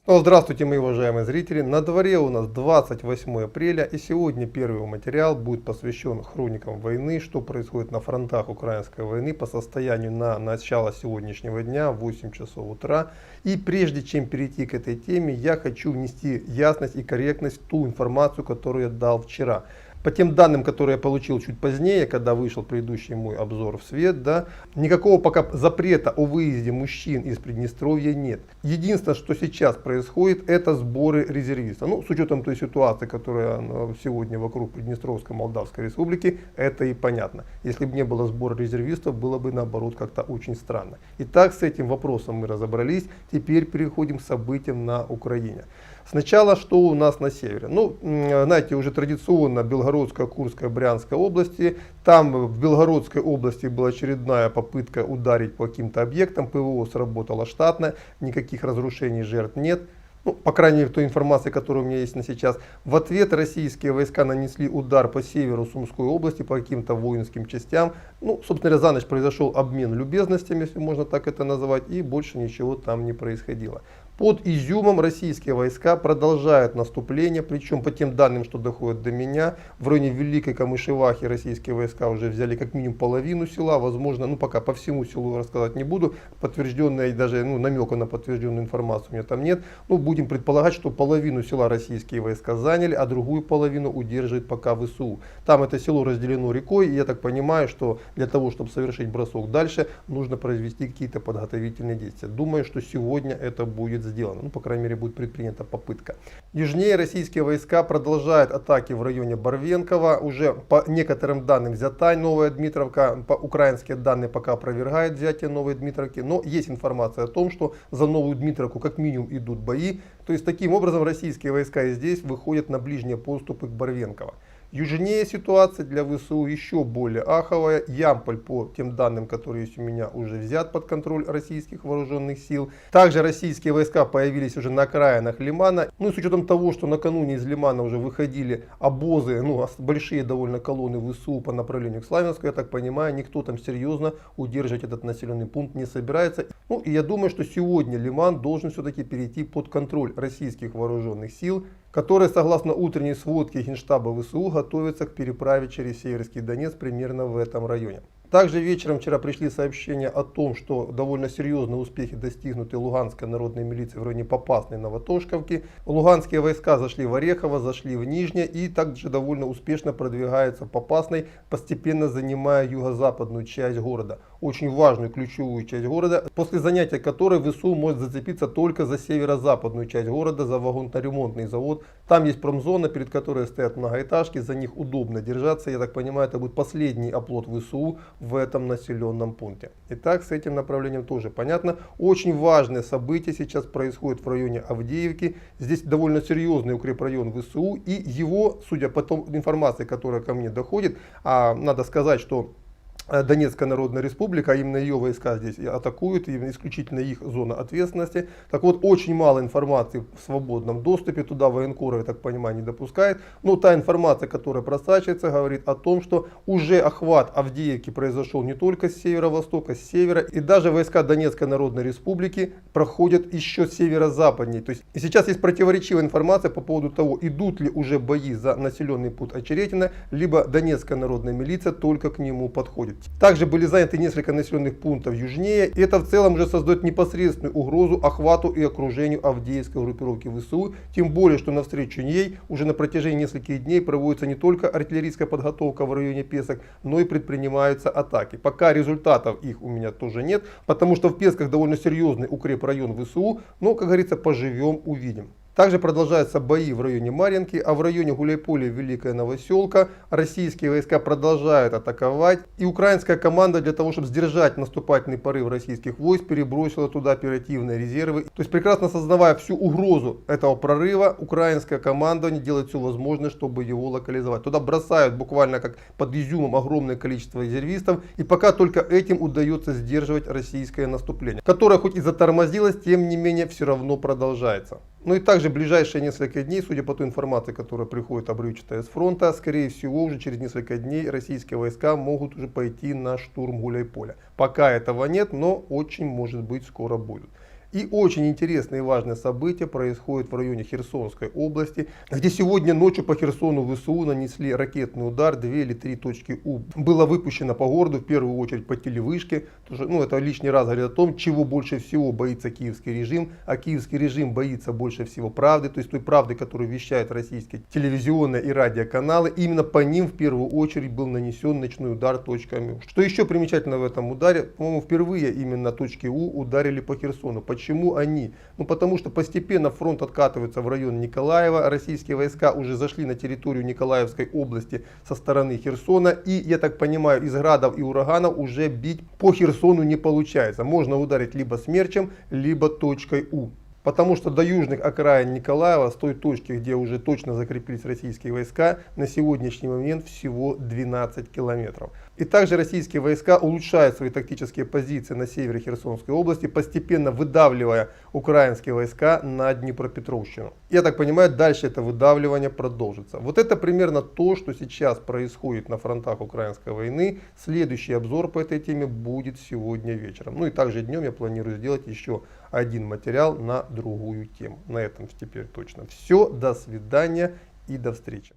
Ну, здравствуйте, мои уважаемые зрители. На дворе у нас 28 апреля, и сегодня первый материал будет посвящен хроникам войны, что происходит на фронтах украинской войны по состоянию на начало сегодняшнего дня, 8 часов утра. И прежде чем перейти к этой теме, я хочу внести ясность и корректность в ту информацию, которую я дал вчера. По тем данным, которые я получил чуть позднее, когда вышел предыдущий мой обзор в свет, никакого пока запрета о выезде мужчин из Приднестровья нет. Единственное, что сейчас происходит, это сборы резервистов. Ну, с учетом той ситуации, которая сегодня вокруг Приднестровской Молдавской Республики, это и понятно. Если бы не было сбора резервистов, было бы наоборот как-то очень странно. Итак, с этим вопросом мы разобрались. Теперь переходим к событиям на Украине. Сначала, что у нас на севере? Ну, знаете, уже традиционно Белгородская, Курская, Брянская области. Там в Белгородской области была очередная попытка ударить по каким-то объектам. ПВО сработало штатно, никаких разрушений, жертв нет. Ну, по крайней мере, той информации, которая у меня есть на сейчас. В ответ российские войска нанесли удар по северу Сумской области, по каким-то воинским частям. Ну, собственно говоря, за ночь произошел обмен любезностями, если можно так это называть, и больше ничего там не происходило. Под Изюмом российские войска продолжают наступление, причем по тем данным, что доходят до меня, в районе Великой Камышевахи российские войска уже взяли как минимум половину села, возможно, ну пока по всему селу рассказать не буду, подтвержденной, даже намека на подтвержденную информацию у меня там нет, но будем предполагать, что половину села российские войска заняли, а другую половину удерживает пока ВСУ. Там это село разделено рекой, и я так понимаю, что для того, чтобы совершить бросок дальше, нужно произвести какие-то подготовительные действия. Думаю, что сегодня это будет сделано. Ну, по крайней мере, будет предпринята попытка. Южнее российские войска продолжают атаки в районе Барвенкова. Уже по некоторым данным взята Новая Дмитровка. По украинские данные пока опровергают взятие Новой Дмитровки. Но есть информация о том, что за Новую Дмитровку как минимум идут бои. То есть, таким образом, российские войска и здесь выходят на ближние подступы к Барвенково. Южнее ситуация для ВСУ еще более аховая. Ямполь, по тем данным, которые есть у меня, уже взят под контроль российских вооруженных сил. Также российские войска появились уже на окраинах Лимана. Ну и с учетом того, что накануне из Лимана уже выходили обозы, большие довольно колонны ВСУ по направлению к Славянску, я так понимаю, никто там серьезно удерживать этот населенный пункт не собирается. Ну и я думаю, что сегодня Лиман должен все-таки перейти под контроль российских вооруженных сил, которые, согласно утренней сводке Генштаба ВСУ, готовятся к переправе через Северский Донец примерно в этом районе. Также вечером вчера пришли сообщения о том, что довольно серьезные успехи достигнуты Луганской народной милиции в районе Попасной, Новотошковки. Луганские войска зашли в Орехово, зашли в Нижнее и также довольно успешно продвигаются в Попасной, постепенно занимая юго-западную часть города. Очень важную ключевую часть города, после занятия которой ВСУ может зацепиться только за северо-западную часть города, за вагоноремонтный завод. Там есть промзона, перед которой стоят многоэтажки, за них удобно держаться. Я так понимаю, это будет последний оплот ВСУ в этом населенном пункте. Итак, с этим направлением тоже понятно. Очень важное событие сейчас происходит в районе Авдеевки. Здесь довольно серьезный укрепрайон ВСУ, и его, судя по той информации, которая ко мне доходит, надо сказать, что Донецкая Народная Республика, именно ее войска здесь атакуют, именно исключительно их зона ответственности. Так вот, очень мало информации в свободном доступе, туда военкоры, я так понимаю, не допускает. Но та информация, которая просачивается, говорит о том, что уже охват Авдеевки произошел не только с северо-востока, с севера. И даже войска Донецкой Народной Республики проходят еще северо-западнее. То есть и сейчас есть противоречивая информация по поводу того, идут ли уже бои за населенный пункт Очеретино, либо Донецкая Народная милиция только к нему подходит. Также были заняты несколько населенных пунктов южнее. И это в целом уже создает непосредственную угрозу охвату и окружению Авдеевской группировки ВСУ. Тем более, что навстречу ей уже на протяжении нескольких дней проводится не только артиллерийская подготовка в районе Песок, но и предпринимаются атаки. Пока результатов их у меня тоже нет, потому что в Песках довольно серьезный укрепрайон ВСУ. Но, как говорится, поживем, увидим. Также продолжаются бои в районе Марьинки, а в районе Гуляйполя, Великая Новоселка российские войска продолжают атаковать. И украинская команда для того, чтобы сдержать наступательный порыв российских войск, перебросила туда оперативные резервы. То есть, прекрасно осознавая всю угрозу этого прорыва, украинская команда делает все возможное, чтобы его локализовать. Туда бросают буквально как под Изюмом огромное количество резервистов. И пока только этим удается сдерживать российское наступление, которое хоть и затормозилось, тем не менее все равно продолжается. Ну и также в ближайшие несколько дней, судя по той информации, которая приходит обрывчатая с фронта, скорее всего уже через несколько дней российские войска могут уже пойти на штурм Гуляйполя. Пока этого нет, но очень может быть скоро будет. И очень интересное и важное событие происходит в районе Херсонской области, где сегодня ночью по Херсону ВСУ нанесли ракетный удар, 2 или 3 точки У. Было выпущено по городу, в первую очередь по телевышке. Это лишний раз говорит о том, чего больше всего боится киевский режим. А киевский режим боится больше всего правды, то есть той правды, которую вещают российские телевизионные и радиоканалы. Именно по ним в первую очередь был нанесен ночной удар точками У. Что еще примечательно в этом ударе, по-моему, впервые именно точки У ударили по Херсону. Почему они? Потому что постепенно фронт откатывается в район Николаева, российские войска уже зашли на территорию Николаевской области со стороны Херсона, и, я так понимаю, из градов и ураганов уже бить по Херсону не получается. Можно ударить либо смерчем, либо точкой У. Потому что до южных окраин Николаева, с той точки, где уже точно закрепились российские войска, на сегодняшний момент всего 12 километров. И также российские войска улучшают свои тактические позиции на севере Херсонской области, постепенно выдавливая украинские войска на Днепропетровщину. Я так понимаю, дальше это выдавливание продолжится. Вот это примерно то, что сейчас происходит на фронтах украинской войны. Следующий обзор по этой теме будет сегодня вечером. И также днем я планирую сделать еще один материал на другую тему. На этом теперь точно все. До свидания и до встречи.